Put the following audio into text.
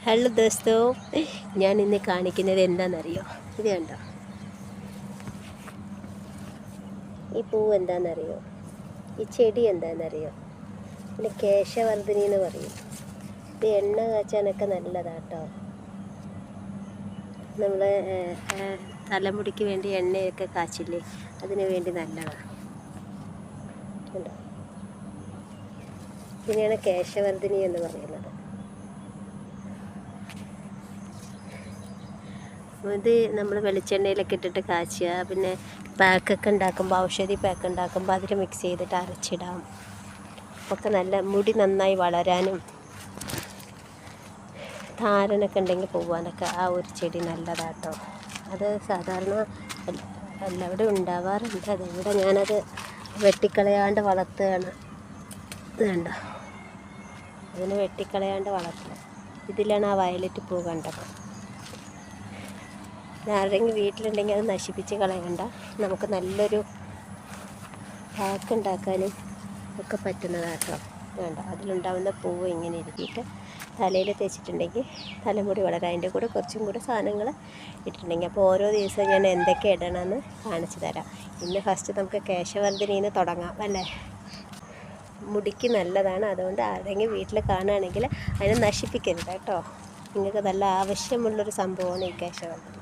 Hello ദോസ്തോ, ഞാൻ ഇന്ന് കാണിക്കുന്നത് എന്താണെന്നറിയോ? ഇത് കണ്ടോ, ഈ പൂവ് എന്താണെന്നറിയോ? ഈ ചെടി എന്താണെന്നറിയോ? പിന്നെ കേശവർദ്ധിനി എന്ന് പറയും. ഇത് എണ്ണ കാച്ചാനൊക്കെ നല്ലതാട്ടോ. നമ്മൾ തലമുടിക്ക് വേണ്ടി എണ്ണയൊക്കെ കാച്ചില്ലേ, അതിന് വേണ്ടി നല്ലതാണ്. കണ്ടോ, ഇതിനെയാണ് കേശവർദ്ധിനി എന്ന് പറയുന്നത്. ഇത് നമ്മൾ വെളിച്ചെണ്ണയിലൊക്കെ ഇട്ടിട്ട് കാച്ചുക. പിന്നെ പാക്കൊക്കെ ഉണ്ടാക്കുമ്പോൾ, ഔഷധി പാക്ക് ഉണ്ടാക്കുമ്പോൾ അതിൽ മിക്സ് ചെയ്തിട്ട് അരച്ചിടാം. ഒക്കെ നല്ല മുടി നന്നായി വളരാനും താരനൊക്കെ ഉണ്ടെങ്കിൽ പോകാനൊക്കെ ആ ഒരു ചെടി നല്ലതാട്ടോ. അത് സാധാരണ എല്ലാവിടെയും ഉണ്ടാവാറുണ്ട്. അതിവിടെ ഞാനത് വെട്ടിക്കളയാണ്ട് വളർത്തുകയാണ്. ഇത് കണ്ടോ, അതിന് വെട്ടിക്കളയാണ്ട് വളർത്തുക. ഇതിലാണ് ആ വയലറ്റ് പൂ കണ്ടത്. ആരുടെയെങ്കിലും വീട്ടിലുണ്ടെങ്കിൽ അത് നശിപ്പിച്ച് കളയണ്ട. നമുക്ക് നല്ലൊരു പാക്ക് ഉണ്ടാക്കാനും ഒക്കെ പറ്റുന്നതാട്ടോ. വേണ്ട, അതിലുണ്ടാവുന്ന പൂവ് ഇങ്ങനെ ഇരിക്കിയിട്ട് തലയിൽ തേച്ചിട്ടുണ്ടെങ്കിൽ തലമുടി വളരാൻ. അതിൻ്റെ കൂടെ കുറച്ചും കൂടെ സാധനങ്ങൾ ഇട്ടിട്ടുണ്ടെങ്കിൽ, അപ്പോൾ ഓരോ ദിവസവും ഞാൻ എന്തൊക്കെ ഇടണമെന്ന് കാണിച്ചു തരാം. ഇന്ന് ഫസ്റ്റ് നമുക്ക് കേശവർദ്ധിനിന്ന് തുടങ്ങാം അല്ലേ? മുടിക്ക് നല്ലതാണ്. അതുകൊണ്ട് ആരെങ്കിലും വീട്ടിൽ കാണുകയാണെങ്കിൽ അതിനെ നശിപ്പിക്കരുത് കേട്ടോ. നിങ്ങൾക്ക് നല്ല ആവശ്യമുള്ളൊരു സംഭവമാണ് ഈ കേശവർദ്ധിനി.